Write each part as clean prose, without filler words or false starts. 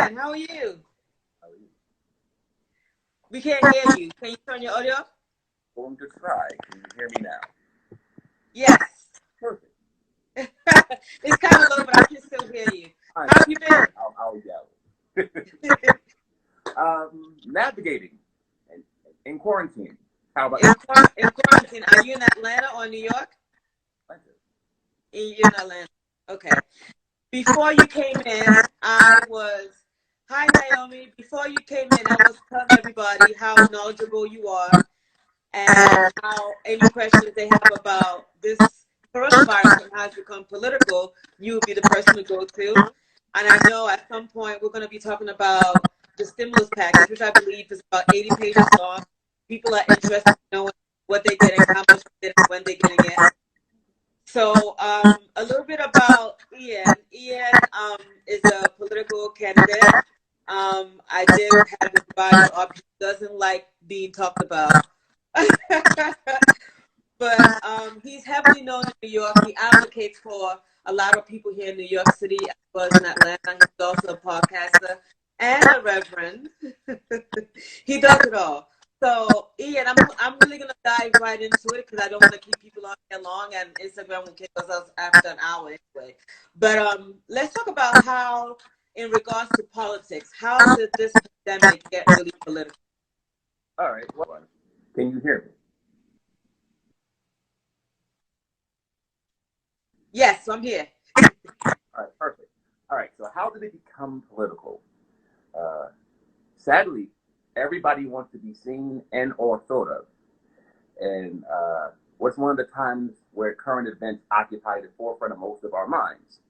Ian, how are you? How are you? We can't hear you. Can you turn your audio up? Going to try. Can you hear me now? Yes. Perfect. It's kind of low, but I can still hear you. How have you been? I'll yell. Navigating in quarantine. How about in quarantine? Are you in Atlanta or New York? You're in Atlanta. Okay. Before you came in, hi Naomi. Before you came in, I was telling everybody how knowledgeable you are and how any questions they have about this coronavirus and how it's become political, you would be the person to go to. And I know at some point we're going to be talking about the stimulus package, which I believe is about 80 pages long. People are interested in knowing what they're getting, how much they're getting, when they're getting it. So a little bit about Ian. Ian is a political candidate. I did have his bio up. He doesn't like being talked about. But he's heavily known in New York. He advocates for a lot of people here in New York City as well as in Atlanta. He's also a podcaster and a reverend. He does it all. So, Ian, I'm really going to dive right into it because I don't want to keep people on here long, and Instagram will kick us out after an hour anyway. But let's talk about how, in regards to politics, how did this pandemic get really political? All right. Well, can you hear me? Yes, I'm here. All right, perfect. All right, so how did it become political? Sadly, everybody wants to be seen and or thought of. And what's one of the times where current events occupy the forefront of most of our minds?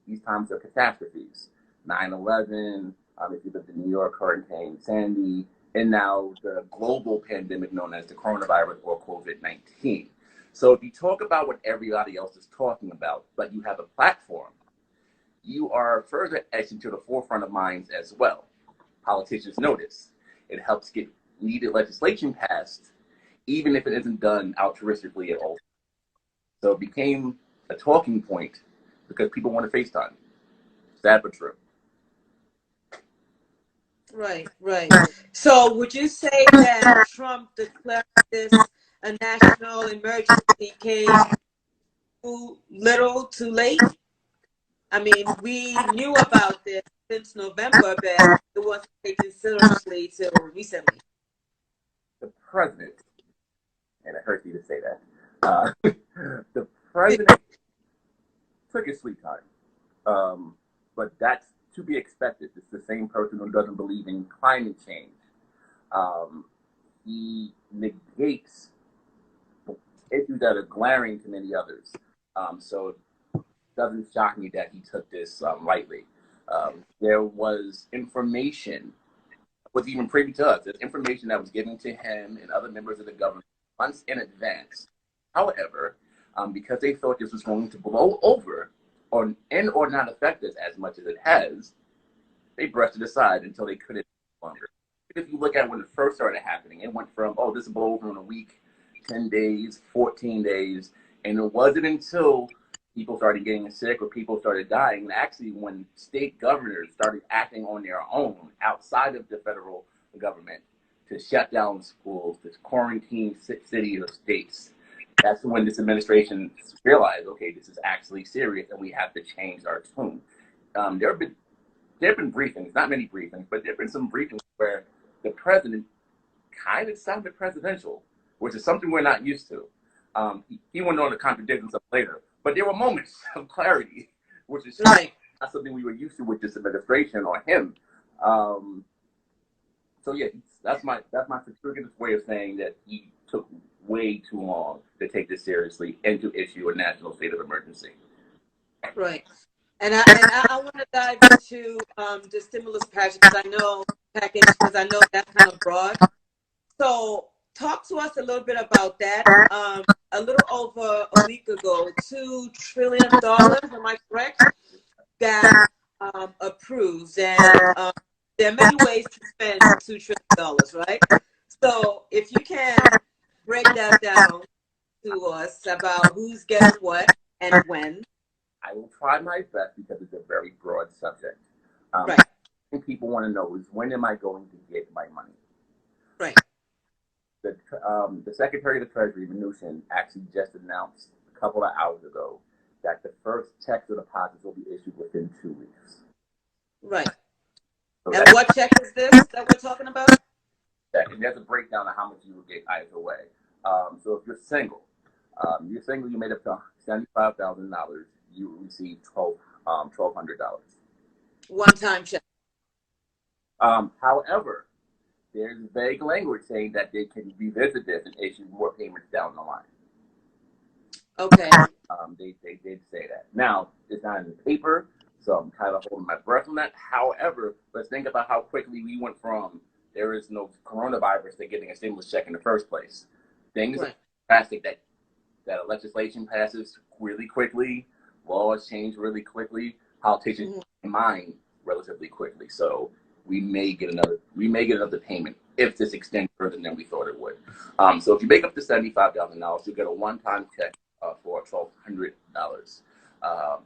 These times of catastrophes. 9/11, if you lived in New York, Hurricane Sandy, and now the global pandemic known as the coronavirus or COVID-19. So if you talk about what everybody else is talking about, but you have a platform, you are further etched into the forefront of minds as well. Politicians notice. It helps get needed legislation passed, even if it isn't done altruistically at all. So it became a talking point because people want to FaceTime. Sad but true. Right, right. So would you say that Trump declared this a national emergency came too little, too late? I mean, we knew about this since November, but it wasn't taken seriously till recently. The president, and it hurts me to say that, the president took his sweet time. But that's to be expected. It's the same person who doesn't believe in climate change. He negates issues that are glaring to many others. So it doesn't shock me that he took this lightly. There was information, was even privy to us, there's information that was given to him and other members of the government months in advance. However, because they thought this was going to blow over or not affect us as much as it has, they brushed it aside until they couldn't longer. If you look at when it first started happening, it went from, this will blow over in a week, 10 days, 14 days, and it wasn't until people started getting sick or people started dying, and actually when state governors started acting on their own outside of the federal government to shut down schools, to quarantine cities or states, that's when this administration realized, okay, this is actually serious and we have to change our tune. There have been briefings, not many briefings, but there have been some briefings where the president kind of sounded presidential, which is something we're not used to. He went on to contradict himself later, but there were moments of clarity, which is right. Not something we were used to with this administration or him. So yeah, that's my circuitous way of saying that he took way too long to take this seriously and to issue a national state of emergency. Right. And I want to dive into the stimulus package because I know that's kind of broad. So talk to us a little bit about that. A little over a week ago, $2 trillion, am I correct? Got approved, and there are many ways to spend $2 trillion, right? So if you can break that down to us about who's getting what and when. I will try my best because it's a very broad subject. Right. thing people want to know is, when am I going to get my money? Right. The Secretary of the Treasury, Mnuchin, actually just announced a couple of hours ago that the first checks or deposits will be issued within 2 weeks. Right. So And what check is this that we're talking about? and there's a breakdown of how much you will get either way. So if you're single, you made up to $75,000, you will receive $1,200. One-time check. However, there's vague language saying that they can revisit this and issue more payments down the line. Okay. They did say that. Now, it's not in the paper, so I'm kind of holding my breath on that. However, let's think about how quickly we went from there is no coronavirus to getting a stimulus check in the first place. Things Right. are drastic, that legislation passes really quickly, laws change really quickly, politicians mind relatively quickly. So we may get another payment if this extends further than we thought it would. So if you make up to $75,000, you get a one-time check for $1,200.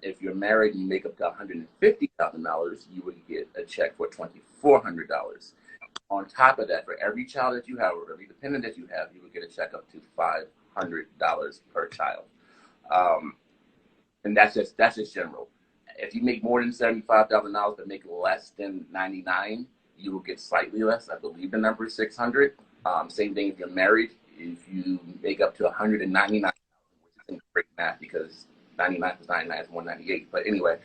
If you're married and you make up to $150,000, you would get a check for $2,400. On top of that, for every child that you have or every dependent that you have, you would get a check up to $500 per child. And that's just general. If you make more than $75,000 but make less than 99, you will get slightly less. I believe the number is 600. Same thing if you're married. If you make up to 199, which isn't great math because 99 plus 99 is 198. But anyway,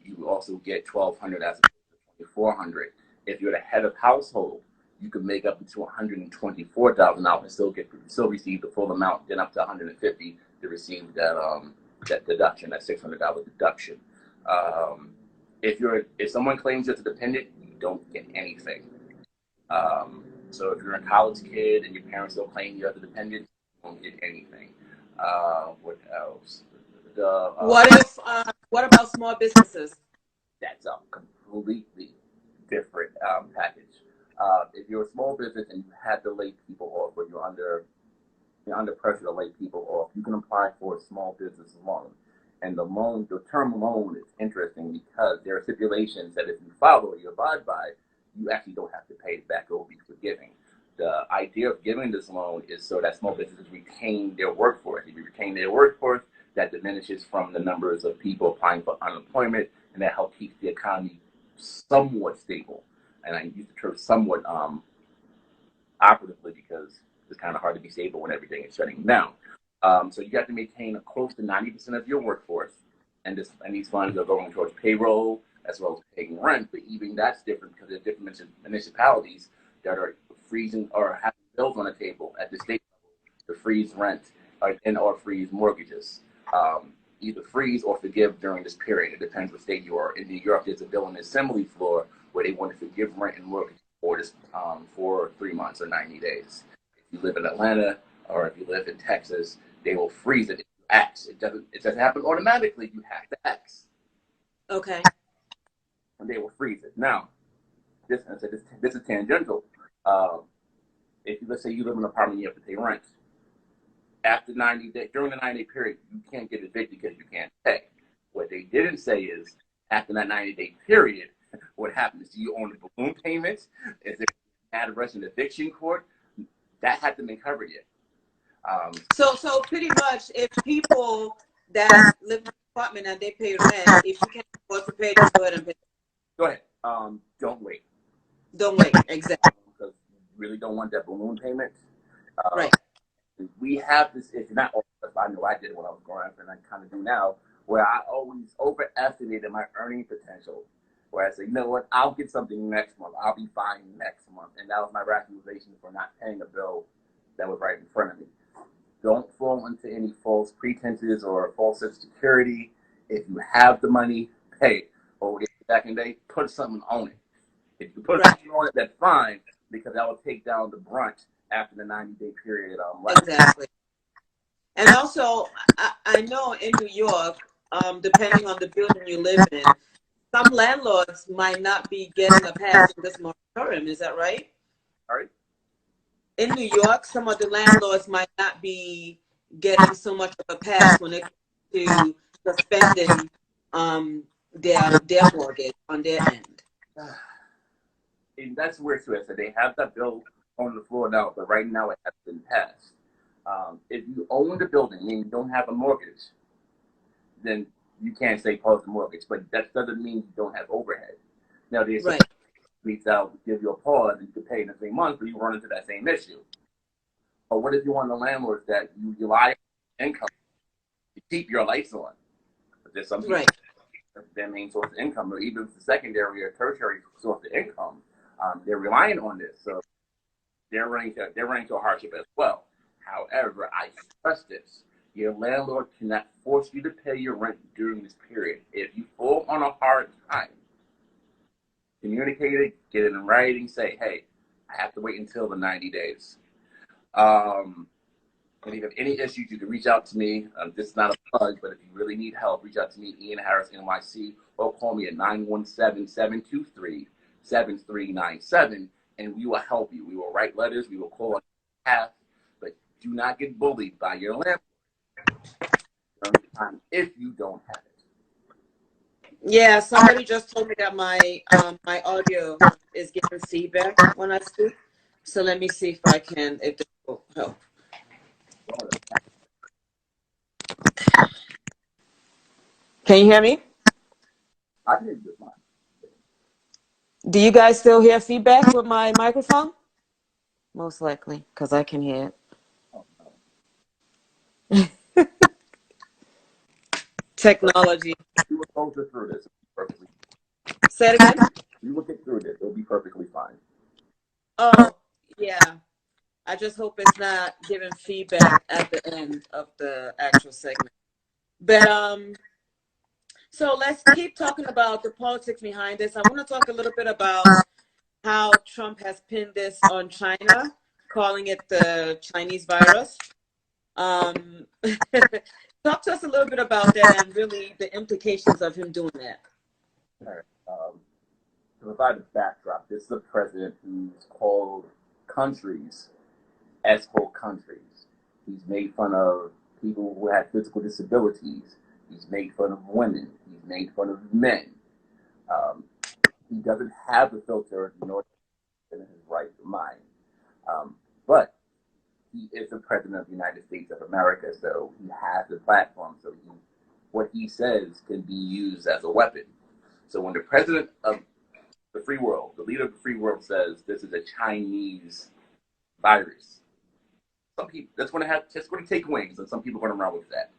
you also get 1,200 as opposed to 2,400. If you're the head of household, you can make up to $124,000 and still receive the full amount. Then up to 150 to receive that deduction, that $600 deduction. If someone claims you're a dependent, you don't get anything. So if you're a college kid and your parents don't claim you're a dependent, you won't get anything. What else? What about small businesses? That's a completely different package. If you're a small business and you have to lay people off, or you're under pressure to lay people off, you can apply for a small business loan. And the term loan is interesting because there are stipulations that if you follow or you abide by, you actually don't have to pay it back. It will be forgiving. The idea of giving this loan is so that small businesses retain their workforce. If you retain their workforce, that diminishes from the numbers of people applying for unemployment, and that helps keep the economy somewhat stable. And I use the term somewhat operatively because it's kind of hard to be stable when everything is shutting down. So you have to maintain close to 90% of your workforce, and these funds are going towards payroll as well as paying rent. But even that's different because there are different municipalities that are freezing or having bills on the table at the state level to freeze rent or freeze mortgages. Either freeze or forgive during this period. It depends what state you are. In New York, there's a bill on the assembly floor where they want to forgive rent and mortgage for 3 months or 90 days. If you live in Atlanta or if you live in Texas, they will freeze it if you ask. It doesn't happen automatically. You have to ask. Okay. And they will freeze it. Now, this is tangential. Let's say you live in an apartment, you have to pay rent. After 90 days, during the 90-day period, you can't get evicted because you can't pay. What they didn't say is, after that 90-day period, what happens? Do you own the balloon payments? Is there an address in eviction court? That hasn't been covered yet. So pretty much, if people that live in an apartment and they pay rent, if you can't afford to pay, just go ahead and pay. Go ahead. Don't wait. Don't wait. Exactly. Because you really don't want that balloon payment. Right. We have this issue, not all of us, I know I did when I was growing up, and I kind of do now, where I always overestimated my earning potential. Where I say, you know what, I'll get something next month. I'll be fine next month. And that was my rationalization for not paying a bill that was right in front of me. Don't fall into any false pretenses or false sense of security. If you have the money, pay it. Or back in the day, put something on it. If you put something on it, that's fine, because that will take down the brunt after the 90-day period. Exactly. And also, I know in New York, depending on the building you live in, some landlords might not be getting a pass in this moratorium. Is that right? All right. In New York, some of the landlords might not be getting so much of a pass when it comes to suspending their mortgage on their end. And that's where it's at. So they have that bill on the floor now, but right now it hasn't been passed. If you own the building and you don't have a mortgage, then you can't say pause the mortgage. But that doesn't mean you don't have overhead. Now they Right. reach out, give you a pause, and you can pay in the same month, but you run into that same issue. Or what if you're one of the landlords that you rely on income to keep your lights on? But there's some people Right. their main source of income, or even if it's a secondary or tertiary source of income, they're relying on this. So they're running to a hardship as well. However, I stress this. Your landlord cannot force you to pay your rent during this period. If you fall on a hard time, communicate it, get it in writing, say, hey, I have to wait until the 90 days. And if you have any issues, you can reach out to me. This is not a plug, but if you really need help, reach out to me, Ian Harris, NYC, or call me at 917-723-7397, and we will help you. We will write letters. We will call on behalf, but do not get bullied by your landlord during the time if you don't have it. Yeah, somebody just told me that my audio is giving feedback when I speak. So let me see if this will help. Can you hear me? I can do mine. Do you guys still hear feedback with my microphone? Most likely, because I can hear Oh, no. it. Technology. We will go through this perfectly. Say it again. We will get through this. It'll be perfectly fine. Oh, yeah. I just hope it's not giving feedback at the end of the actual segment. But so let's keep talking about the politics behind this. I want to talk a little bit about how Trump has pinned this on China, calling it the Chinese virus. Um, talk to us a little bit about that and really the implications of him doing that. All right. To provide a backdrop, this is a president who's called countries S-quote countries. He's made fun of people who have physical disabilities. He's made fun of women. He's made fun of men. Um, he doesn't have the filter nor in his right mind. But he is the president of the United States of America, so he has the platform. So what he says can be used as a weapon. So when the president of the free world, the leader of the free world, says this is a Chinese virus, some people that's going to take wings, and some people are going to run with that.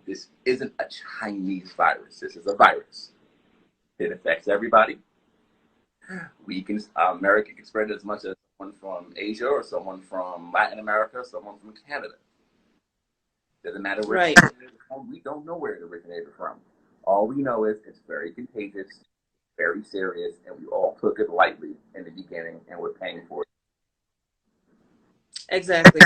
This isn't a Chinese virus. This is a virus. It affects everybody. America can spread it as much as someone from Asia or someone from Latin America or someone from Canada. Doesn't matter where Right. it originated from. We don't know where it originated from. All we know is it's very contagious, very serious, and we all took it lightly in the beginning, and we're paying for it. Exactly.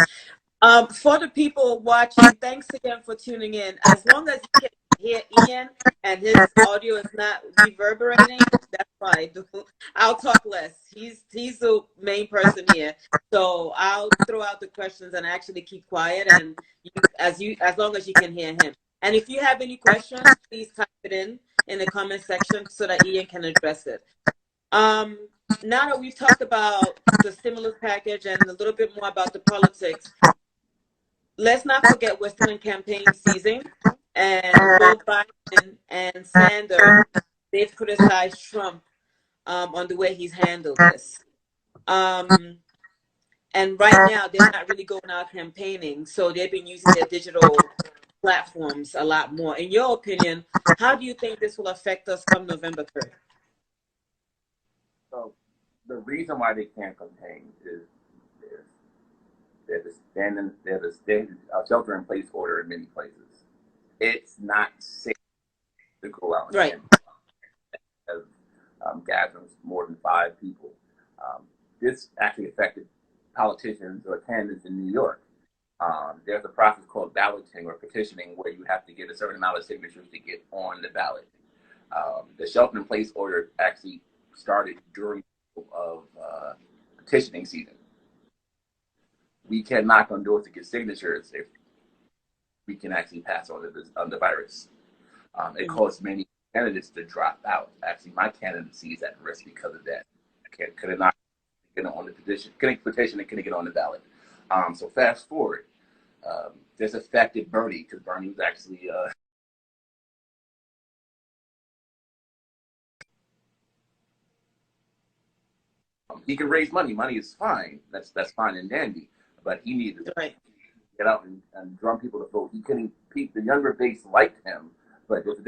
For the people watching, thanks again for tuning in. As long as you can hear Ian and his audio is not reverberating, that's fine. I'll talk less. He's the main person here, so I'll throw out the questions and actually keep quiet. And as long as you can hear him. And if you have any questions, please type it in the comment section so that Ian can address it. Now that we've talked about the stimulus package and a little bit more about the politics, let's not forget we're still in campaign season, and both Biden and Sanders, they've criticized Trump on the way he's handled this. And right now, they're not really going out campaigning, so they've been using their digital platforms a lot more. In your opinion, how do you think this will affect us come November 3rd? So the reason why they can't campaign is there's a shelter-in-place order in many places. It's not safe to go out Right. and have gatherings more than 5 people. This actually affected politicians or candidates in New York. There's a process called balloting or petitioning where you have to get a certain amount of signatures to get on the ballot. The shelter-in-place order actually started during of petitioning season. We can knock on doors to get signatures if we can actually pass on the virus. It caused many candidates to drop out. Actually, my candidacy is at risk because of that. Could it not get on the petition? Couldn't petition and couldn't get on the ballot. So fast forward, this affected Bernie because Bernie was actually he can raise money. Money is fine. That's fine and dandy. But he needed to get out and drum people to vote. He couldn't. The younger base liked him, but there's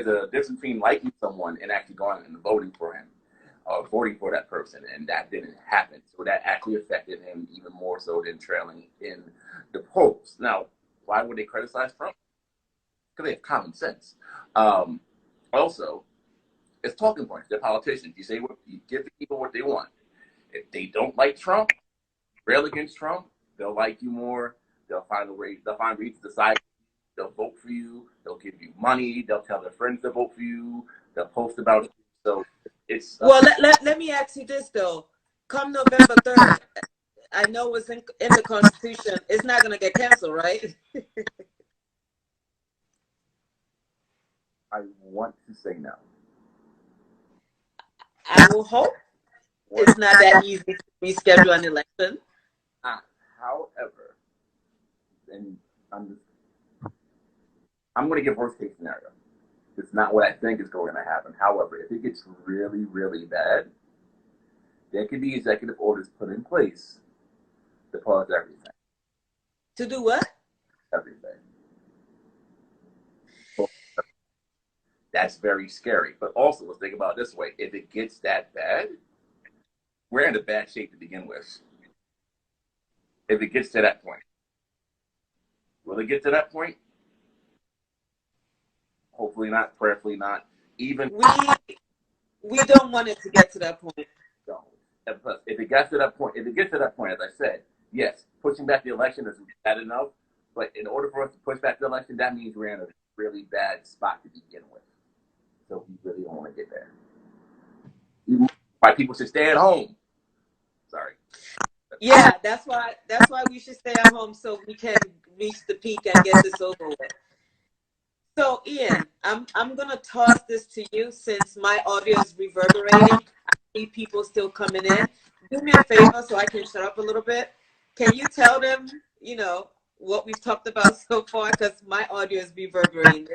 a difference between liking someone and actually going and voting for him, or voting for that person, and that didn't happen. So that actually affected him even more so than trailing in the polls. Now, why would they criticize Trump? Because they have common sense. Also, it's talking points. They're politicians. You give the people what they want. If they don't like Trump, rail against Trump, they'll like you more. They'll find reasons to side. They'll vote for you. They'll give you money. They'll tell their friends to vote for you. They'll post about it. So it's well. Let me ask you this though. Come November 3rd, I know it's in the Constitution. It's not going to get canceled, right? I want to say no. I will hope it's not that easy to reschedule an election. However, and I'm going to give worst case scenario. It's not what I think is going to happen. However, if it gets really, really bad, there could be executive orders put in place to pause everything. To do what? Everything. That's very scary. But also, let's think about it this way. If it gets that bad, we're in a bad shape to begin with. If it gets to that point. Will it get to that point? Hopefully not, prayerfully not. Even we don't want it to get to that point. No. And plus, if it gets to that point, as I said, yes, pushing back the election is bad enough. But in order for us to push back the election, that means we're in a really bad spot to begin with. So we really don't want to get there. Why people should stay at home. Sorry. Yeah, that's why we should stay at home so we can reach the peak and get this over with. So Ian, I'm gonna toss this to you since my audio is reverberating. I see people still coming in. Do me a favor so I can shut up a little bit. Can you tell them, what we've talked about so far? Because my audio is reverberating.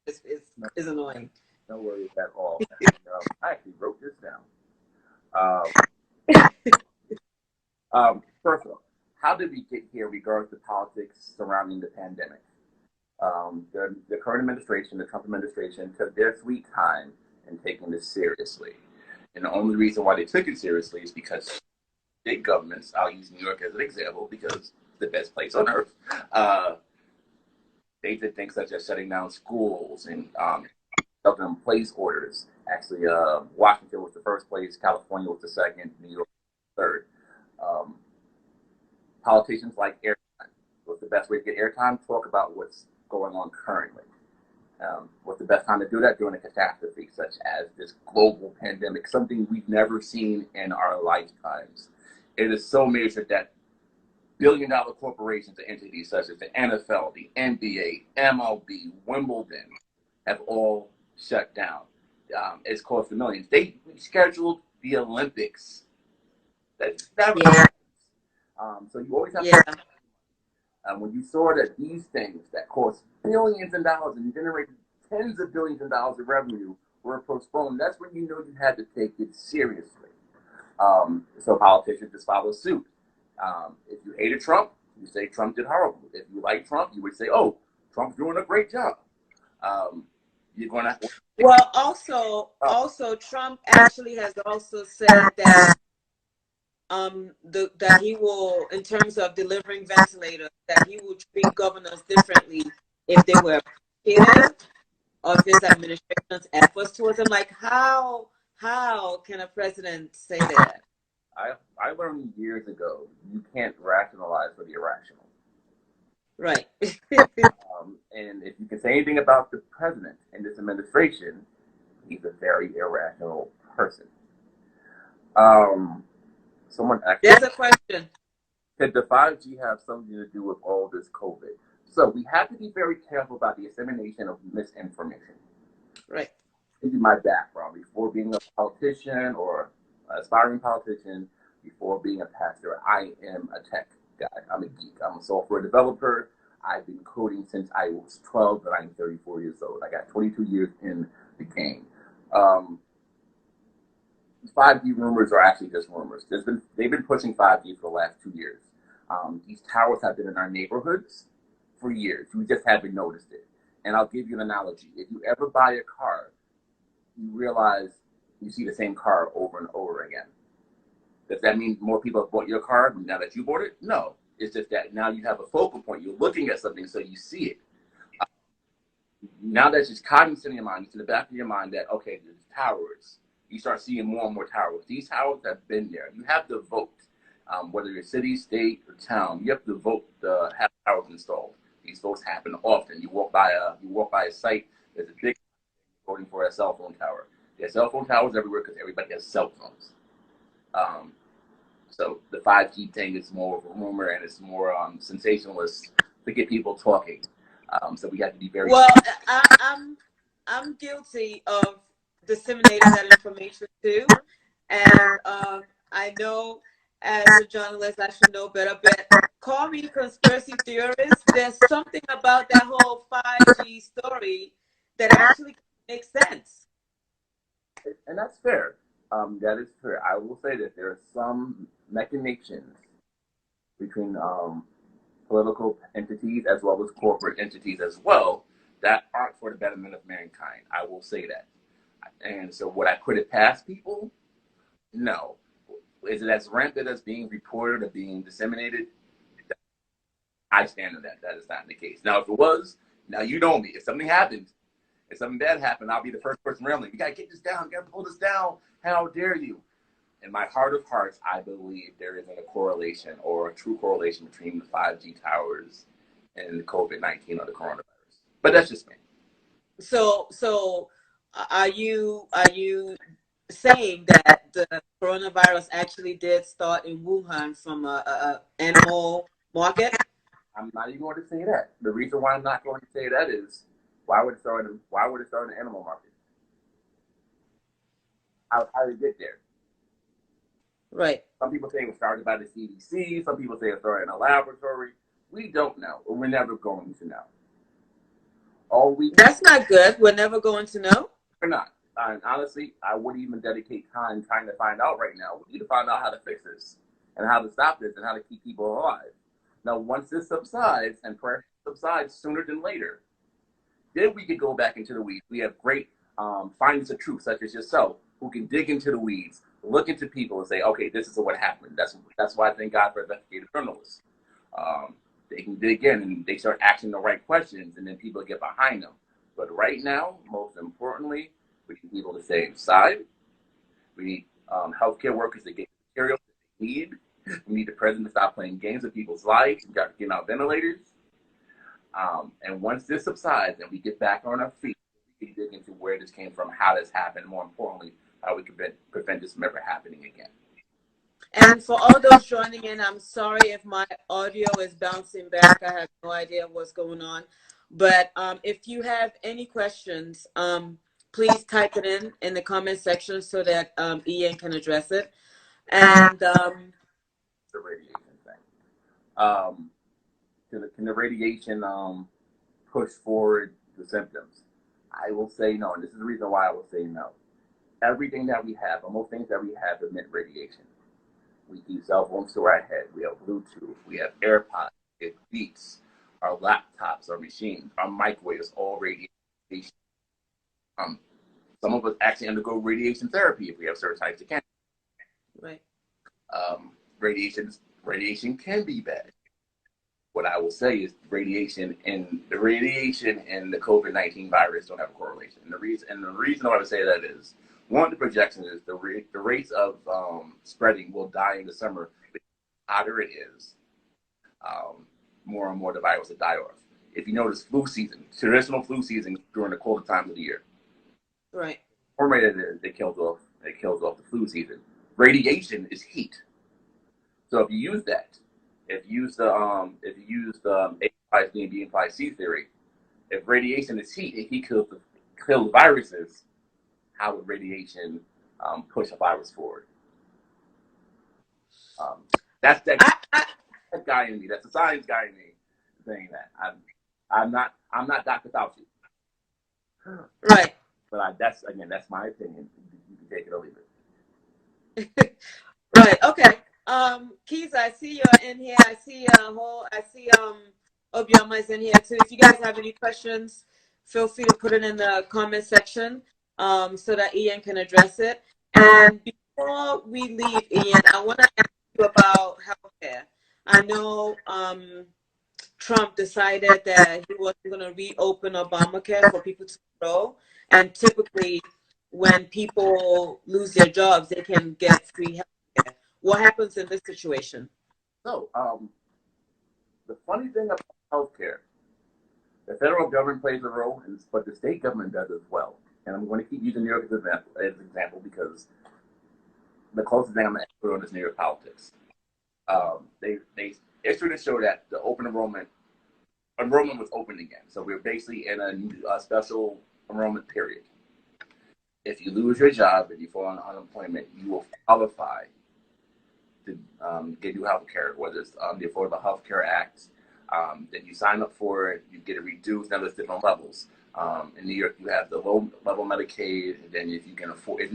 It's annoying. No worries at all. I actually wrote this down. First of all, how did we get here regards to politics surrounding the pandemic? The current administration, the Trump administration, took their sweet time in taking this seriously. And the only reason why they took it seriously is because big governments, I'll use New York as an example because it's the best place on earth, they did things such as shutting down schools and shelter-in-place orders. Actually, Washington was the first place, California was the second, New York was the third. Politicians like airtime. What's the best way to get airtime? Talk about what's going on currently. What's the best time to do that? During a catastrophe such as this global pandemic, something we've never seen in our lifetimes. It is so major that billion-dollar corporations and entities such as the NFL, the NBA, MLB, Wimbledon have all shut down. It's cost millions. They rescheduled the Olympics. That's never happens. So you always have to. When you saw that these things that cost billions of dollars and generated tens of billions of dollars of revenue were postponed, that's when you know you had to take it seriously. So politicians just follow suit. If you hated Trump, you say Trump did horrible. If you like Trump, you would say, "Oh, Trump's doing a great job." You're gonna. Well, also, Trump actually has also said that that he will, in terms of delivering ventilators, that he will treat governors differently if they were appreciative of his administration's efforts towards him. Like, how can a president say that? I learned years ago you can't rationalize for the irrational. Right. And if you can say anything about the president and this administration, he's a very irrational person. Someone actually. There's a question. Did the 5G have something to do with all this COVID? So we have to be very careful about the dissemination of misinformation. Right. This is my background. Before being a politician or aspiring politician, before being a pastor, I am a tech guy. I'm a geek. I'm a software developer. I've been coding since I was 12, and I'm 34 years old. I got 22 years in the game. Um, 5G rumors are actually just rumors. They've been pushing 5G for the last 2 years. These towers have been in our neighborhoods for years. We just haven't noticed it. And I'll give you an analogy. If you ever buy a car, you realize you see the same car over and over again. Does that mean more people have bought your car now that you bought it? No. It's just that now you have a focal point. You're looking at something, so you see it. Now that's just cognizant in your mind. It's in the back of your mind that, okay, there's towers. You start seeing more and more towers. These towers have been there. You have to vote, whether you're city, state, or town. You have to vote to have towers installed. These votes happen often. You walk by a site. There's a big voting for a cell phone tower. There's cell phone towers everywhere because everybody has cell phones. So the 5G thing is more of a rumor and it's more sensationalist to get people talking. So we have to be very. Well, I'm guilty of disseminating that information too, and I know as a journalist I should know better. But call me conspiracy theorist. There's something about that whole 5G story that actually makes sense. And that's fair. That is fair. I will say that there are some machinations between political entities as well as corporate entities as well that aren't for the betterment of mankind. I will say that. And so, would I put it past people? No. Is it as rampant as being reported or being disseminated? I stand on that. That is not the case. Now, if it was, now you know me. If something happened, if something bad happened, I'll be the first person railing. You gotta get this down. You gotta pull this down. How dare you? In my heart of hearts, I believe there isn't a correlation or a true correlation between the 5G towers and COVID-19 or the coronavirus. But that's just me. So are you saying that the coronavirus actually did start in Wuhan from a animal market? I'm not even going to say that. The reason why I'm not going to say that is why would it start in the animal market? How did it get there? Right. Some people say it was started by the CDC. Some people say it started in a laboratory. We don't know, or we're never going to know. All we That's not good. We're never going to know. We're not. And honestly, I wouldn't even dedicate time trying to find out right now. We need to find out how to fix this and how to stop this and how to keep people alive. Now, once this subsides, and pressure subsides sooner than later, then we could go back into the weeds. We have great finders of truth, such as yourself, who can dig into the weeds, look into people, and say, okay, this is what happened. That's why I thank God for investigative journalists. They can dig in and they start asking the right questions, and then people get behind them. But right now, most importantly, we need people to stay inside. We need healthcare workers to get materials that they need. We need the president to stop playing games with people's lives and start getting out ventilators. And once this subsides and we get back on our feet, we can dig into where this came from, how this happened, more importantly, how we can prevent this from ever happening again. And for all those joining in, I'm sorry if my audio is bouncing back. I have no idea what's going on. But if you have any questions, please type it in the comment section so that Ian can address it. And The radiation thing. Can the radiation push forward the symptoms? I will say no, and this is the reason why I will say no. Everything that we have, or most things that we have, emit radiation. We keep cell phones to our head. We have Bluetooth. We have AirPods. We have Beats. Our laptops, our machines, our microwaves, all radiation. Some of us actually undergo radiation therapy if we have certain types of cancer. right. Radiation can be bad. What I will say is radiation and the COVID-19 virus don't have a correlation. And the reason why I would say that is one, the projection is the rates of spreading will die in the summer. The hotter it is, more and more the virus will die off. If you notice, traditional flu season during the colder times of the year, Right. more rate it kills off the flu season. Radiation is heat, so if you use that, if you use the A implies B and B implies C theory, if radiation is heat, if he kills the viruses, how would radiation push a virus forward. That's that guy in me. That's the science guy in me saying that. I'm not Dr. Fauci. Right. But that's my opinion. You can take it or leave it. Right. Okay. Keys, I see you're in here. I see Obiama's in here too. If you guys have any questions, feel free to put it in the comment section, so that Ian can address it. And before we leave, Ian, I want to ask you about healthcare. I know Trump decided that he wasn't going to reopen Obamacare for people to enroll, and typically when people lose their jobs, they can get free healthcare. What happens in this situation? So, the funny thing about healthcare, the federal government plays a role, but the state government does as well. And I'm going to keep using New York as an example because the closest thing I'm going to put on is New York politics. They issued a show that the open enrollment was open again. So we're basically in a special enrollment period. If you lose your job, if you fall on unemployment, you will qualify to get new health care, whether it's the Affordable Health Care Act. Then you sign up for it, you get it reduced. Now there's different levels. In New York, you have the low level Medicaid, and then if you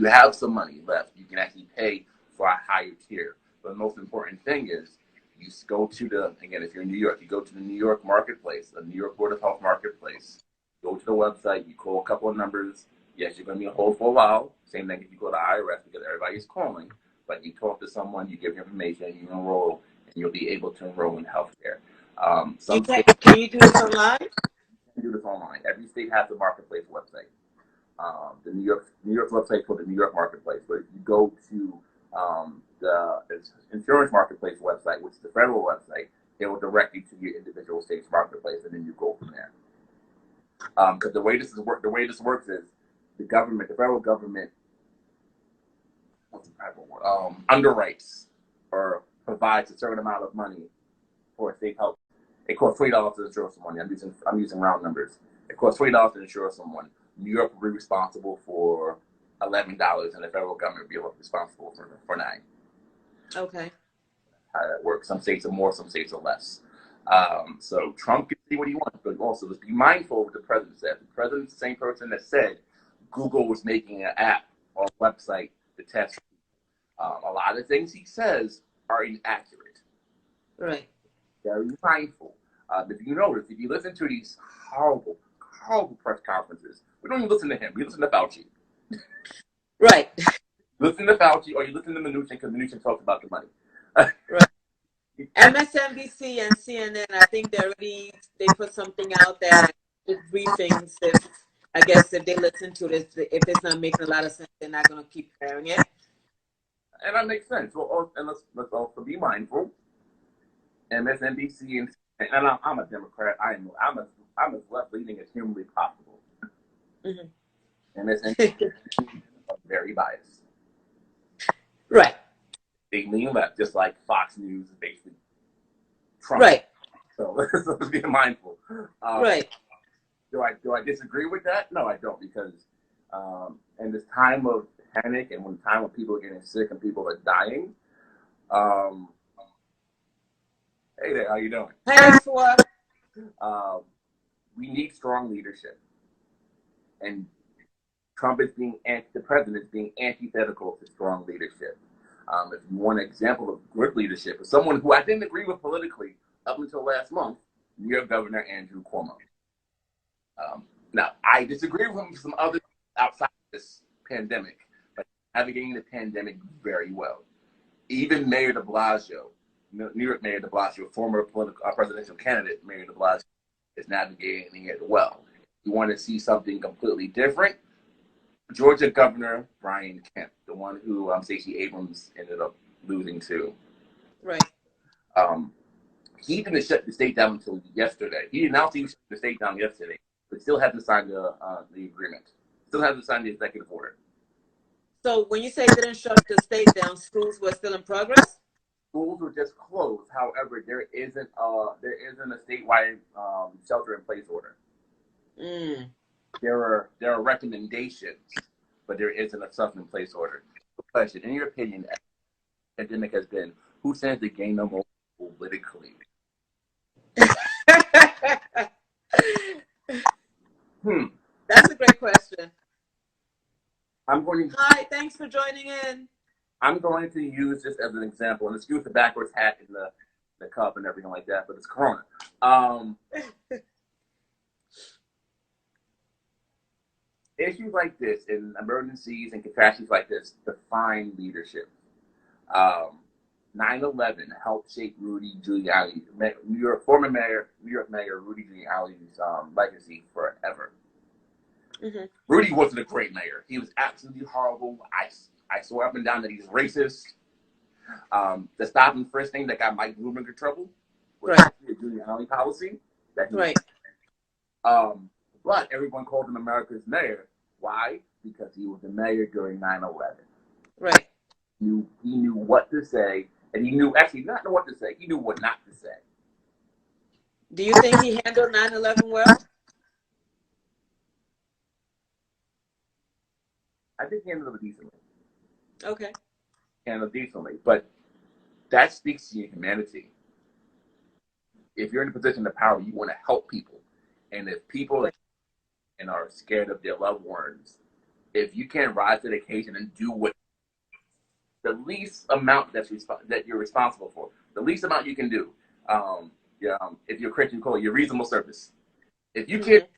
have some money left, you can actually pay for a higher tier. But the most important thing is you go to if you're in New York, you go to the New York Marketplace, the New York Board of Health Marketplace. Go to the website, you call a couple of numbers. Yes, you're going to be on hold for a while. Same thing if you go to IRS because everybody's calling. But you talk to someone, you give your information, you enroll, and you'll be able to enroll in healthcare. Can you do this online? You can do this online. Every state has a marketplace website. The New York website called the New York Marketplace. But if you go to the insurance marketplace website, which is the federal website, it will direct you to your individual state's marketplace, and then you go from there. Because the way this works is the federal government, underwrites or provides a certain amount of money for a state health. It costs $20 to insure someone. I'm using round numbers. It costs $20 to insure someone. New York will be responsible for $11, and the federal government will be responsible for $9. Okay. How that works. Some states are more, some states are less. So Trump can see what he wants, but also let's be mindful of what the president said. The president's the same person that said Google was making an app or a website to test. A lot of things he says are inaccurate. Right. Very mindful. If you notice, if you listen to these horrible press conferences, we don't even listen to him. We listen to Fauci. Right. Listen to Fauci, or you listen to Mnuchin because Mnuchin talks about the money. Right. MSNBC and CNN, I think they put something out that with briefings. If they listen to this, if it's not making a lot of sense, they're not going to keep carrying it. And that makes sense. Well, and let's also be mindful. MSNBC and I'm a Democrat. I'm as left leaning as humanly possible. Mm-hmm. MSNBC are very biased. Right. They lean left, just like Fox News is basically Trump. Right. So let's be mindful. Right. Do I disagree with that? No, I don't, because in this time of panic and when people are getting sick and people are dying, hey there, how you doing? Hey, Swat. We need strong leadership, and the president is being antithetical to strong leadership. If you want an example of good leadership, is someone who I didn't agree with politically up until last month, New York Governor Andrew Cuomo. Now, I disagree with him with some other outside of this pandemic, but navigating the pandemic very well. Even Mayor de Blasio, New York Mayor de Blasio, former presidential candidate Mayor de Blasio, is navigating it well. You want to see something completely different? Georgia Governor Brian Kemp, the one who Stacey Abrams ended up losing to. Right. He didn't shut the state down until yesterday. He announced he was shutting the state down yesterday, but still hasn't signed the agreement. Still hasn't signed the executive order. So when you say didn't shut the state down, schools were still in progress? Schools were just closed. However, there isn't a statewide shelter-in-place order. There are recommendations but there isn't a self-in-place order. Question: in your opinion, the pandemic has been, who stands to gain the most politically? That's a great question. I'm going to. Hi, thanks for joining in. I'm going to use this as an example, and excuse the backwards hat and the cup and everything like that, but it's Corona. Issues like this and emergencies and catastrophes like this define leadership. 9/11 helped shape Rudy Giuliani, former New York Mayor Rudy Giuliani's legacy forever. Mm-hmm. Rudy wasn't a great mayor. He was absolutely horrible. I swore up and down that he's racist. The stop and frisk thing that got Mike Bloomberg in trouble was actually a Giuliani policy. That he but everyone called him America's mayor. Why? Because he was the mayor during 9/11. Right. He knew what to say, and he knew actually not what to say. He knew what not to say. Do you think he handled 9/11 well? I think he handled it decently. Okay. Handled decently, but that speaks to your humanity. If you're in a position of power, you want to help people, and if people and are scared of their loved ones, if you can't rise to the occasion and do what the least amount that you're responsible for, the least amount you can do, if you're a Christian, call it your reasonable service. If you can't,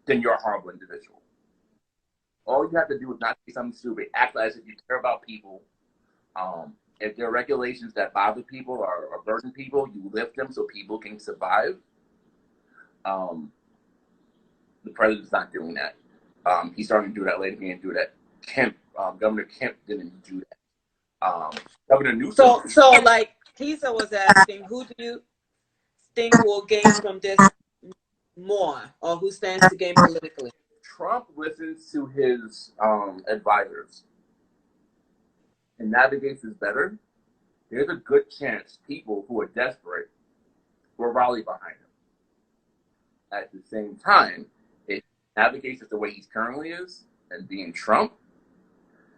then you're a horrible individual. All you have to do is not say something stupid. Act as if you care about people. If there are regulations that bother people or burden people, you lift them so people can survive. The president's not doing that. He's starting to do that later. He didn't do that. Governor Kemp didn't do that. Governor Newsom. So like Lisa was asking, who do you think will gain from this more, or who stands to gain politically? Trump listens to his advisors and navigates this better. There's a good chance people who are desperate will rally behind him. At the same time, if he navigates it the way he currently is, and being Trump,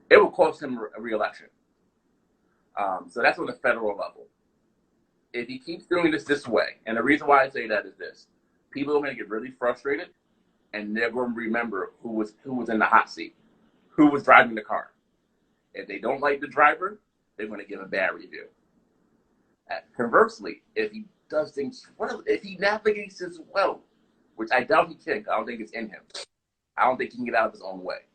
it will cost him a re-election. So that's on the federal level. If he keeps doing this way, and the reason why I say that is this: people are going to get really frustrated, and they're going to remember who was in the hot seat, who was driving the car. If they don't like the driver, they're going to give a bad review. Conversely, if he does things well, if he navigates this well, which I doubt he can, I don't think it's in him. I don't think he can get out of his own way.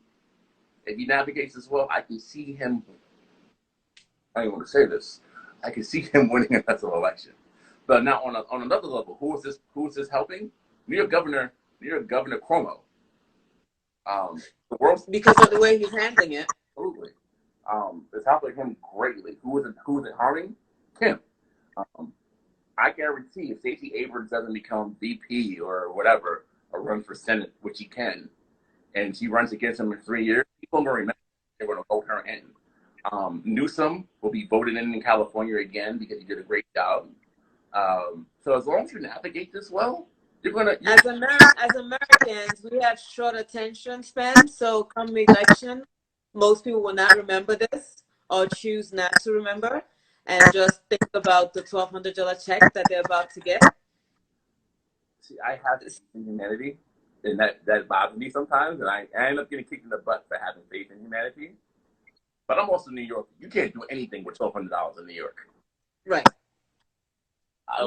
If he navigates this well, I can see him. I don't want to say this. I can see him winning another election. But now on another level, who is this helping? New York Governor Cuomo. Because of the way he's handling it. Absolutely. It's helping him greatly. Who is it harming? Kim. I guarantee if Stacey Abrams doesn't become VP or whatever, or run for Senate, which he can, and she runs against him in 3 years, people will remember they're going to vote her in. Newsom will be voted in California again because he did a great job. So as long as you navigate this well, you're gonna. As Americans, we have short attention span. So come election, most people will not remember this or choose not to remember, and just think about the $1,200 check that they're about to get. See, I have faith in humanity, and that bothers me sometimes, and I end up getting kicked in the butt for having faith in humanity. But I'm also New York. You can't do anything with $1,200 in New York. Right.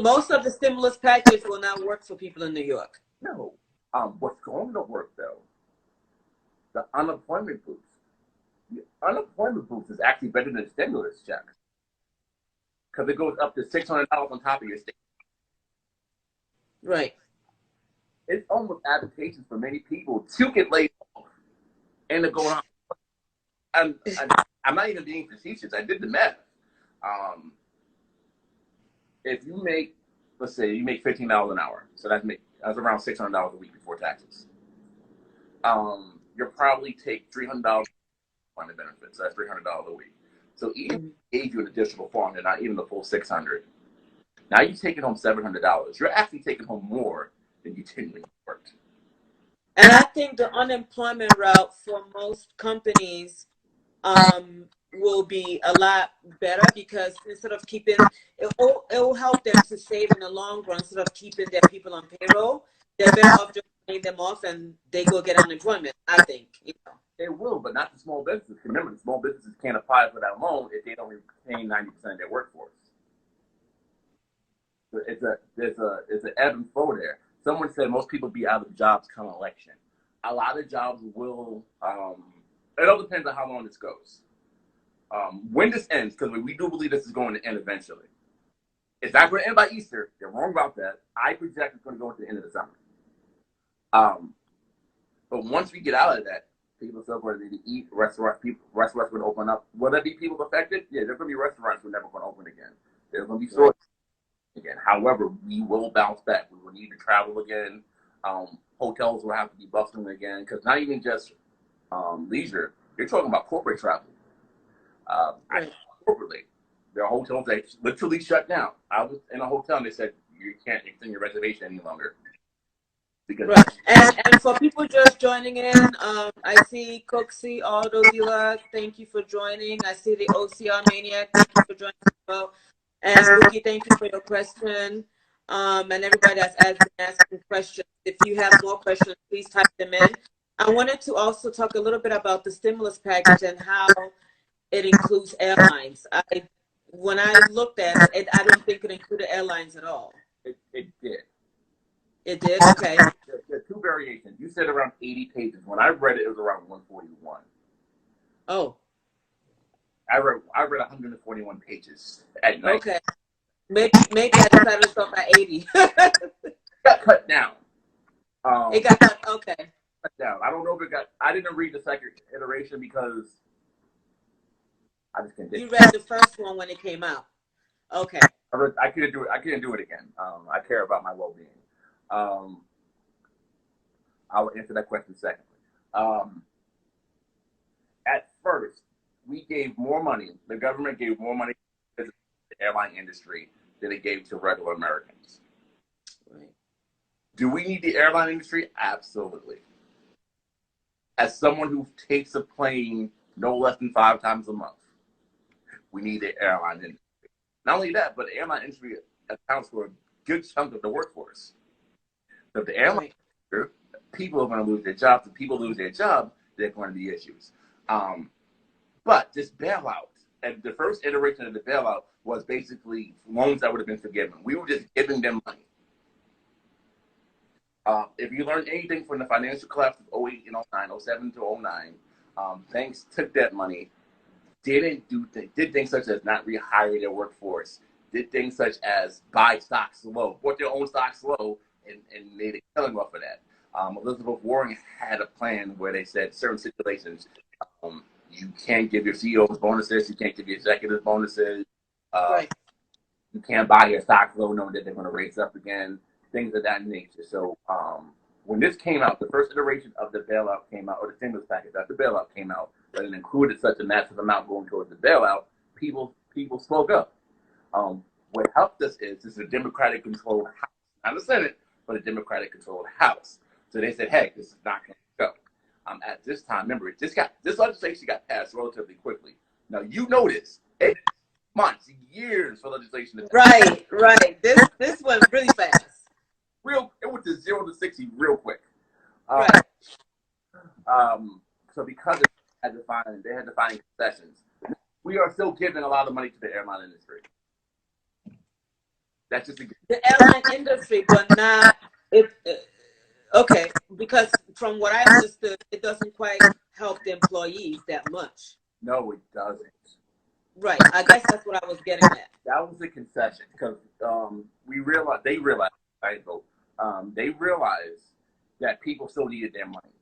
Most of the stimulus package will not work for people in New York. No. What's going to work, though? The unemployment boost. The unemployment boost is actually better than stimulus checks because it goes up to $600 on top of your state. Right. It's almost advantageous for many people to get laid off and to go on. I'm not even being facetious. I did the math. If you make, let's say you make $15 an hour, so that's around $600 a week before taxes. You'll probably take $300 on the benefits. So that's $300 a week. So even gave you an additional $400, not even the full $600. Now you're taking home $700. You're actually taking home more than you did when you worked. And I think the unemployment route for most companies will be a lot better, because instead of keeping it will help them to save in the long run. Instead of keeping their people on payroll, they're better off just laying them off and they go get unemployment, I think, you know. It will, but not the small businesses. Remember, the small businesses can't apply for that loan if they don't retain 90% of their workforce. So it's an ebb and flow there. Someone said most people be out of jobs come election. A lot of jobs will. It all depends on how long this goes. When this ends, because we do believe this is going to end eventually. It's not going to end by Easter. They're wrong about that. I project it's going to go into the end of the summer. But once we get out of that, people still going to need to eat. Restaurants going to open up. Will there be people affected? Yeah, there's going to be restaurants who are never going to open again. There's going to be stores again. However, we will bounce back. We will need to travel again. Hotels will have to be bustling again, because not even just leisure. You're talking about corporate travel. Corporately, there are hotels that literally shut down. I was in a hotel and they said you can't extend your reservation any longer. Because and for people just joining in, I see Cooksey Auto Dealer, thank you for joining. I see the OCR Maniac, thank you for joining as well. And Bookie, thank you for your question. And everybody that's asking questions. If you have more questions, please type them in. I wanted to also talk a little bit about the stimulus package and how it includes airlines. When I looked at it, I don't think it included airlines at all. It did. It did? Okay. There are two variations. You said around 80 pages. When I read it, it was around 141. Oh. I read 141 pages at night. Okay. Maybe I decided to stop at 80. It got cut down. It got cut. Okay. Cut down. I don't know if it got. I didn't read the second iteration because I just couldn't. You read the first one when it came out. Okay. I couldn't do it. I couldn't do it again. I care about my well-being. I will answer that question secondly. At first, we gave more money. The government gave more money to the airline industry than it gave to regular Americans. Right. Do we need the airline industry? Absolutely. As someone who takes a plane no less than 5 times a month, we need the airline industry. Not only that, but the airline industry accounts for a good chunk of the workforce. So if the airline industry, people are going to lose their jobs. If people lose their job, there are going to be issues. But this bailout, and the first iteration of the bailout was basically loans that would have been forgiven. We were just giving them money. If you learned anything from the financial collapse of 08 and 09, 07 to 09, banks took that money, did things such as not rehire their workforce, did things such as buy stocks low, bought their own stocks low, and made a killing off of that. Elizabeth Warren had a plan where they said certain situations, you can't give your CEOs bonuses, you can't give your executives bonuses, you can't buy your stocks low knowing that they're going to raise up again, things of that nature. So when this came out, the first iteration of the bailout came out, or the stimulus package after the bailout came out, but it included such a massive amount going towards the bailout, people spoke up. What helped us is a Democratic-controlled House, not the Senate, but a Democratic-controlled House. So they said, hey, this is not going to go. At this time, remember, this legislation got passed relatively quickly. Now, you notice, 8 months, years for legislation to pass. Right. This went really fast. It went to 0 to 60 real quick. Right. So because they had to find concessions, we are still giving a lot of money to the airline industry. That's just the airline industry, but not it. Okay, because from what I understood, it doesn't quite help the employees that much. No, it doesn't. Right. I guess that's what I was getting at. That was the concession because they realized that people still needed their money.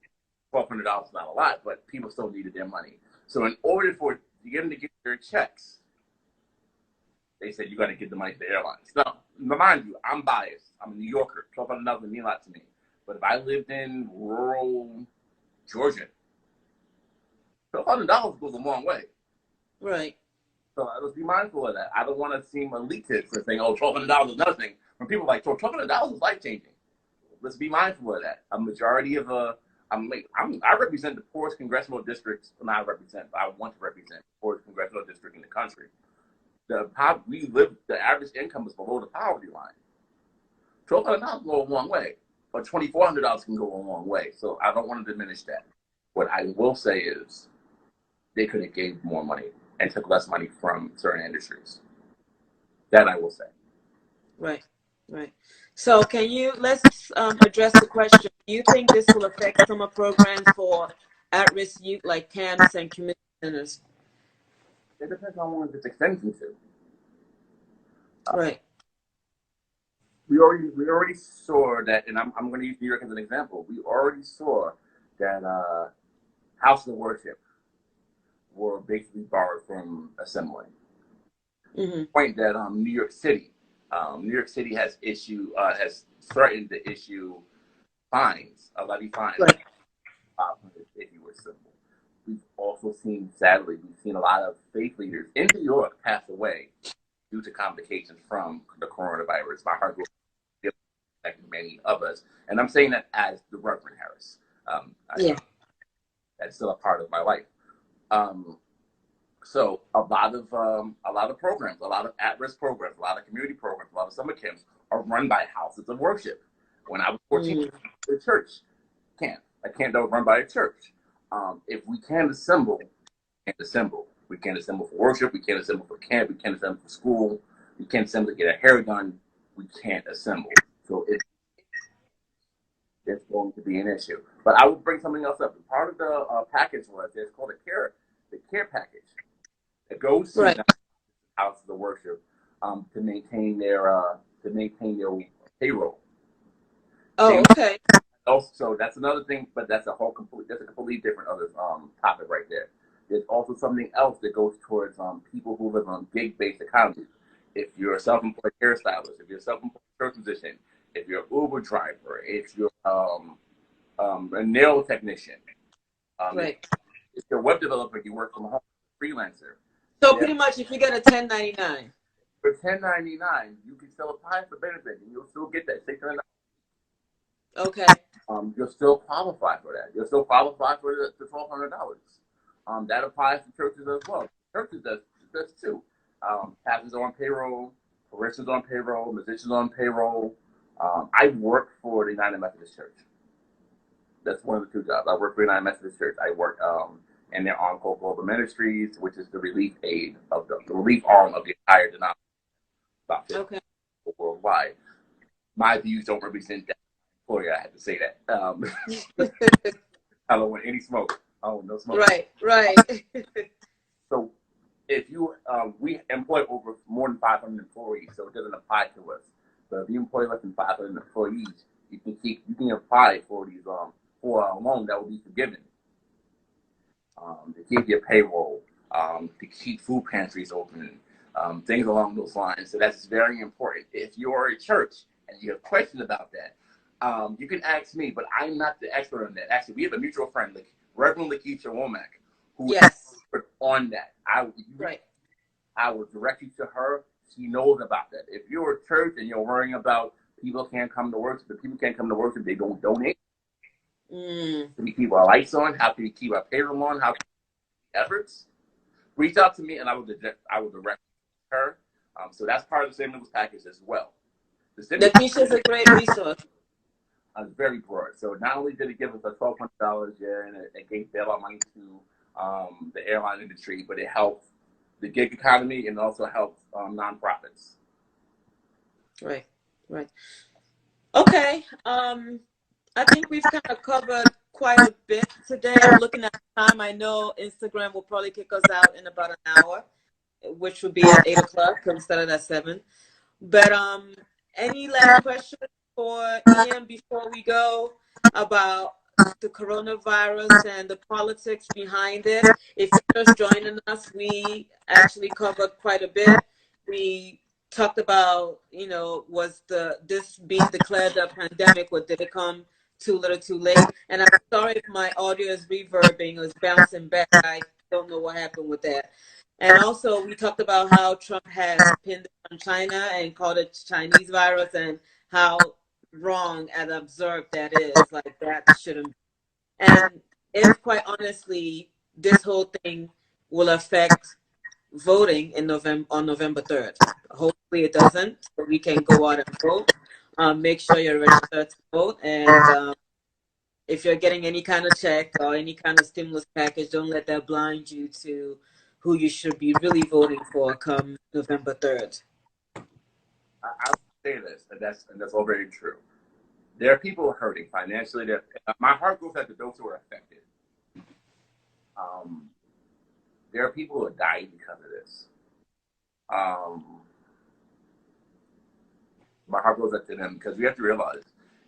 $1,200 is not a lot, but people still needed their money. So in order for them to get their checks, they said you got to give the money to the airlines. Now, mind you, I'm biased. I'm a New Yorker. $1,200 doesn't mean a lot to me. But if I lived in rural Georgia, $1,200 goes a long way. Right. So let's be mindful of that. I don't want to seem elitist and saying, "Oh, $1,200 is nothing." When people are like, $1,200 is life changing. Let's be mindful of that. A majority of I represent the poorest congressional districts. Not represent, but I want to represent the poorest congressional district in the country. The average income is below the poverty line. $1,200 go a long way, but $2,400 can go a long way. So I don't want to diminish that. What I will say is they could have gave more money and took less money from certain industries. That I will say. Right, right. So let's address the question. Do you think this will affect summer programs for at-risk youth like camps and community centers? It depends on what it's extending to. Right. We already saw that, and I'm going to use New York as an example. We already saw that houses of worship were basically borrowed from assembly. Mm-hmm. Point that New York City has threatened to issue fines, levy fines, Right. 500 if you were civil. We've also seen, sadly, a lot of faith leaders in New York pass away due to complications from the coronavirus. My heart goes to many of us, and I'm saying that as the Reverend Harris. Yeah. That's still a part of my life. So a lot of programs, a lot of at-risk programs, a lot of community programs, a lot of summer camps are run by houses of worship. When I was 14, the church camp, a camp that was run by a church. If we can't assemble, we can't assemble. We can't assemble for worship. We can't assemble for camp. We can't assemble for school. We can't assemble to get our hair done. We can't assemble. So it's going to be an issue. But I will bring something else up. Part of the package was it's called the care package. It goes to Right. houses of worship to maintain their payroll. Oh, okay. Also, that's another thing, but that's a completely different other topic right there. There's also something else that goes towards people who live on gig-based economy. If you're a self-employed hairstylist, if you're a self-employed church musician, if you're an Uber driver, if you're a nail technician, Right. if you're a web developer, you work from home, freelancer. So pretty much, if you get a 1099. For 1099, you can still apply for benefit, and you'll still get that $600. Okay. You'll still qualify for that. You'll still qualify for the $1,200. That applies to churches as well. Churches does too. Pastors on payroll, parishioners on payroll, musicians on payroll. I work for the United Methodist Church. That's one of the two jobs. I work for the United Methodist Church. I work in their on-call global ministries, which is the relief aid of the relief arm of the entire denomination, about 50 Okay. worldwide. My views don't represent that. I had to say that. I don't want any smoke. I don't want no smoke. Right. So if you, we employ over more than 500 employees, so it doesn't apply to us. But if you employ less than 500 employees, you can apply for these for a loan that will be forgiven. To keep your payroll, to keep food pantries open, things along those lines. So that's very important. If you're a church and you have questions about that, you can ask me, but I'm not the expert on that. Actually, we have a mutual friend, Reverend Lakeisha Womack, who is expert on that. I will direct you to her. She knows about that. If you're a church and you're worrying about people can't come to worship, the people can't come to worship, they don't donate. Can we keep our lights on? How can we keep our payroll on? How can we keep efforts? Reach out to me and I will direct her. So that's part of the stimulus package as well. Lakeisha is a great resource. Very broad. So not only did it give us $1,200, and it gave bailout money to the airline industry, but it helped the gig economy and also helped nonprofits. Right. Okay. I think we've kind of covered quite a bit today. I'm looking at the time. I know Instagram will probably kick us out in about an hour, which would be at 8 o'clock instead of at 7. But any last questions for Ian before we go about the coronavirus and the politics behind it? If you're just joining us, we actually covered quite a bit. We talked about, was this being declared a pandemic, or did it come too little too late? And I'm sorry if my audio is reverbing or is bouncing back. I don't know what happened with that. And also, we talked about how Trump has pinned it on China and called it Chinese virus, and how wrong and absurd that is. Like, that shouldn't be. And if, quite honestly, this whole thing will affect voting in November on November 3rd. Hopefully it doesn't, so we can go out and vote. Make sure you're registered to vote, and if you're getting any kind of check or any kind of stimulus package, don't let that blind you to who you should be really voting for come November 3rd. I would say this, and that's all very true. There are people hurting financially. My heart goes out to those who are affected. Um, there are people who are dying because of this. Um, my heart goes out to them because we have to realize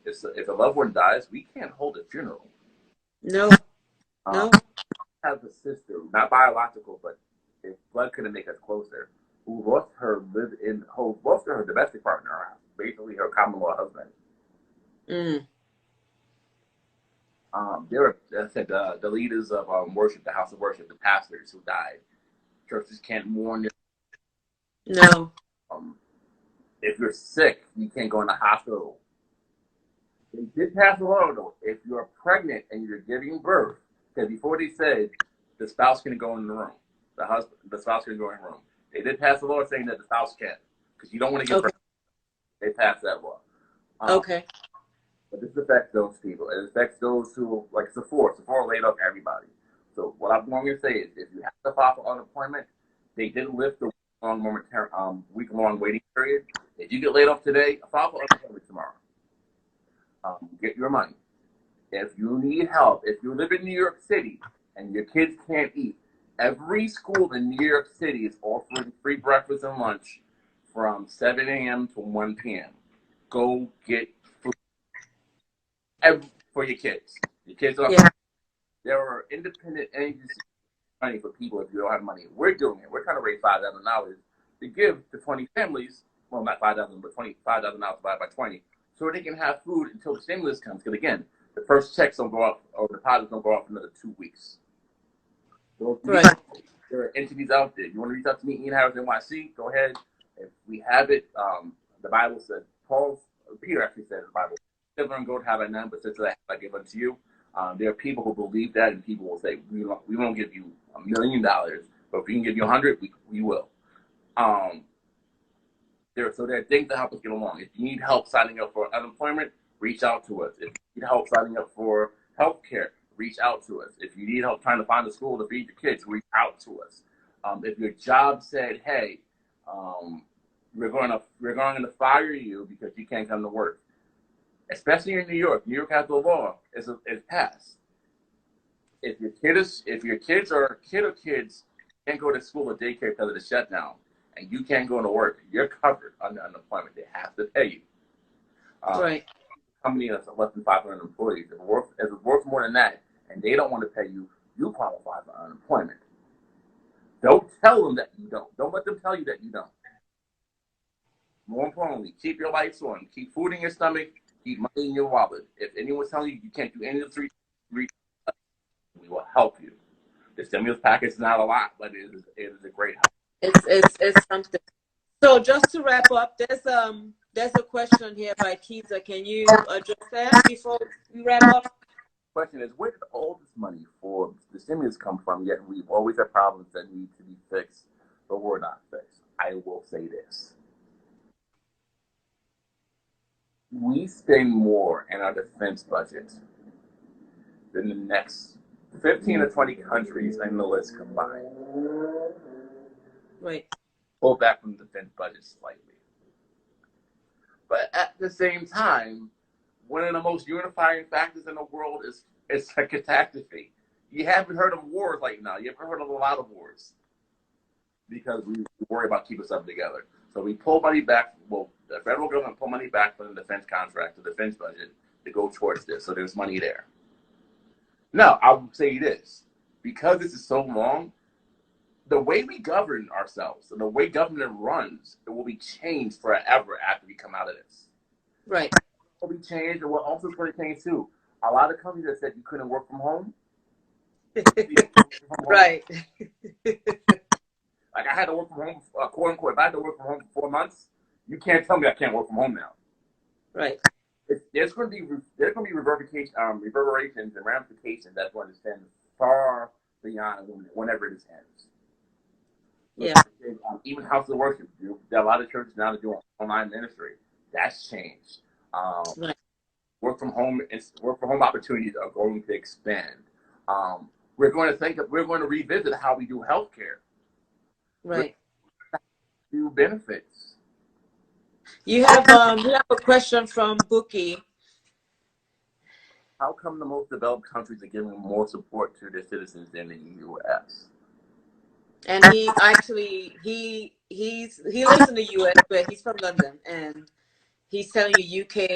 if a loved one dies, we can't hold a funeral. No, Um, no. I have a sister, not biological, but if blood couldn't make us closer, who lost her domestic partner, basically her common law husband. Mm, There were, as I said, the leaders of worship, the house of worship, the pastors who died. Churches can't mourn. no. Um, if you're sick, you can't go in the hospital. They did pass a law though. If you're pregnant and you're giving birth, because before they said the spouse can go in the room, the spouse can go in the room. They did pass a law saying that the spouse can't, because you don't want to get Okay. pregnant. They passed that law. Okay. But this affects those people. It affects those who, like Sephora. Sephora laid off everybody. So what I'm going to say is, if you have to file for unemployment, they did lift the week-long waiting period. If you get laid off today, file for unemployment tomorrow. Get your money. If you need help, if you live in New York City and your kids can't eat, every school in New York City is offering free breakfast and lunch from 7 a.m. to 1 p.m. Go get food for your kids. Your kids are. Yeah. There are independent agencies money for people if you don't have money. We're doing it. We're trying to raise $5,000 to give to 20 families. Well, not 5,000, but $5,000 divided by 20, so they can have food until the stimulus comes. Because again, the first checks don't go off, or deposits don't go off for another 2 weeks. So Right. there are entities out there. You want to reach out to me, Ian Harris NYC? Go ahead. If we have it, the Bible said, Peter actually said in the Bible, "Silver and gold have I none, but such as I give unto you." There are people who believe that, and people will say, "We won't give you $1 million, but if we can give you 100, we will." So there are things to help us get along. If you need help signing up for unemployment, reach out to us. If you need help signing up for health care, reach out to us. If you need help trying to find a school to feed your kids, reach out to us. If your job said, "Hey, we're going to fire you because you can't come to work," especially in New York. New York has the law is passed. If your kids can't go to school or daycare because of the shutdown, and you can't go to work, you're covered under unemployment. They have to pay you. Right. Company that's less than 500 employees, if it works more than that, and they don't want to pay you, you qualify for unemployment. Don't tell them that you don't. Don't let them tell you that you don't. More importantly, keep your lights on. Keep food in your stomach. Keep money in your wallet. If anyone's telling you you can't do any of the three, we will help you. The stimulus package is not a lot, but it is a great help. It's something. So just to wrap up, there's a question here by Keeza. Can you address that before we wrap up? The question is, where did all this money for the stimulus come from? Yet we've always had problems that need to be fixed, but we're not fixed. I will say this: we spend more in our defense budget than the next 15 or 20 countries in the list combined. Right. Pull back from the defense budget slightly. But at the same time, one of the most unifying factors in the world is a catastrophe. You haven't heard of wars like now. You haven't heard of a lot of wars because we worry about keeping stuff together. So we pull money back. Well, the federal government pull money back from the defense contract, the defense budget, to go towards this. So there's money there. Now, I will say this. Because this is so long, the way we govern ourselves and the way government runs, it will be changed forever after we come out of this. Right. It will be changed, and what also is going to change too. A lot of companies that said you couldn't work from home. Right. Like I had to work from home, quote unquote. If I had to work from home for 4 months, you can't tell me I can't work from home now. Right. there's going to be reverberations and ramifications that's going to extend far beyond whenever this ends. Yeah. Even house of worship, there are a lot of churches now that do online ministry. That's changed. Right. Work from home opportunities are going to expand. We're going to revisit how we do healthcare. Right. Do benefits. You have a question from Bookie. How come the most developed countries are giving more support to their citizens than the U.S.? And he actually he lives in the U.S., but he's from London, and he's telling you UK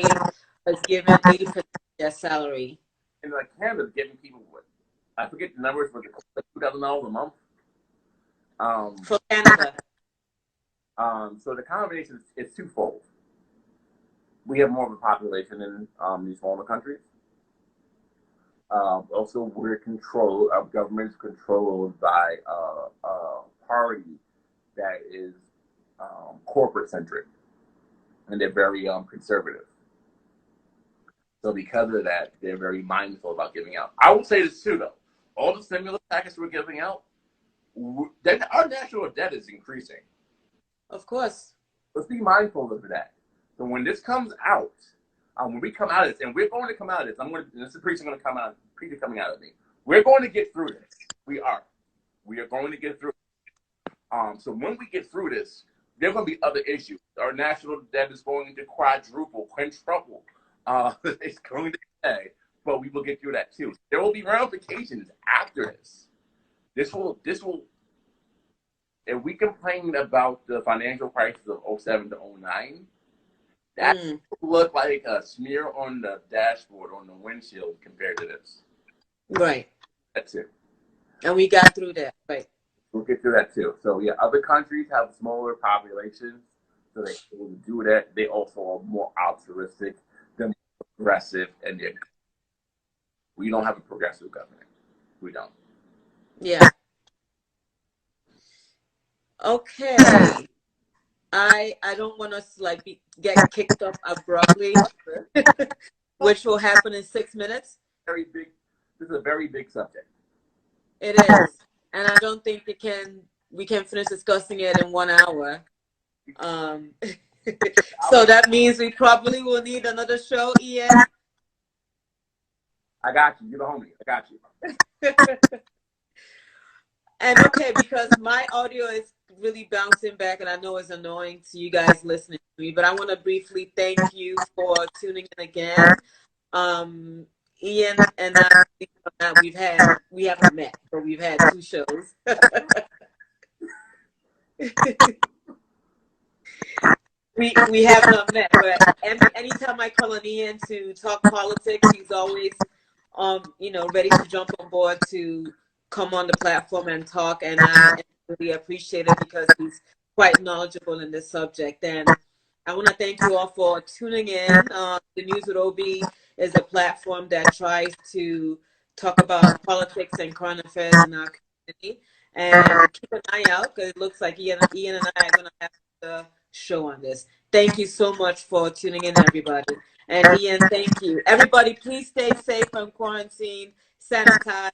has given 80% of their salary. And like Canada's giving people what? I forget the numbers, but it's like $2,000 a month. For Canada. So the combination is twofold. We have more of a population in these smaller countries. Also, our government is controlled by a party that is corporate centric, and they're very conservative. So because of that, they're very mindful about giving out. I will say this too, though. All the stimulus packages we're giving out, our national debt is increasing. Of course. Let's be mindful of that. So when this comes out, when we come out of this, and we're going to come out of this, this is the preacher going to come out, preacher coming out of me. We're going to get through this. We are going to get through it. So when we get through this, there are going to be other issues. Our national debt is going to quadruple, quintuple. It's going to stay, but we will get through that too. There will be ramifications after this. This will. If we complain about the financial crisis of 2007 to 2009, that will look like a smear on the dashboard, on the windshield compared to this. Right. That's it. And we got through that, right? We'll get through that too. So yeah, other countries have smaller populations, so they will do that. They also are more altruistic, they're more progressive, and we don't have a progressive government. We don't. Yeah. Okay. I don't want us to get kicked off abruptly, which will happen in 6 minutes. This is a very big subject. It is, and I don't think we can finish discussing it in 1 hour. So that means we probably will need another show, Ian. I got you. You're the homie. I got you. And okay, because my audio is really bouncing back, and I know it's annoying to you guys listening to me, but I want to briefly thank you for tuning in again. Ian and I, we haven't met, but we've had 2 shows. we have not met, but anytime I call on Ian to talk politics, he's always ready to jump on board to come on the platform and talk, and I really appreciate it because he's quite knowledgeable in this subject. And I want to thank you all for tuning in. The News with Obi is a platform that tries to talk about politics and current affairs in our community. And keep an eye out, because it looks like Ian and I are going to have a show on this. Thank you so much for tuning in, everybody. And Ian, thank you. Everybody, please stay safe and quarantine, sanitize.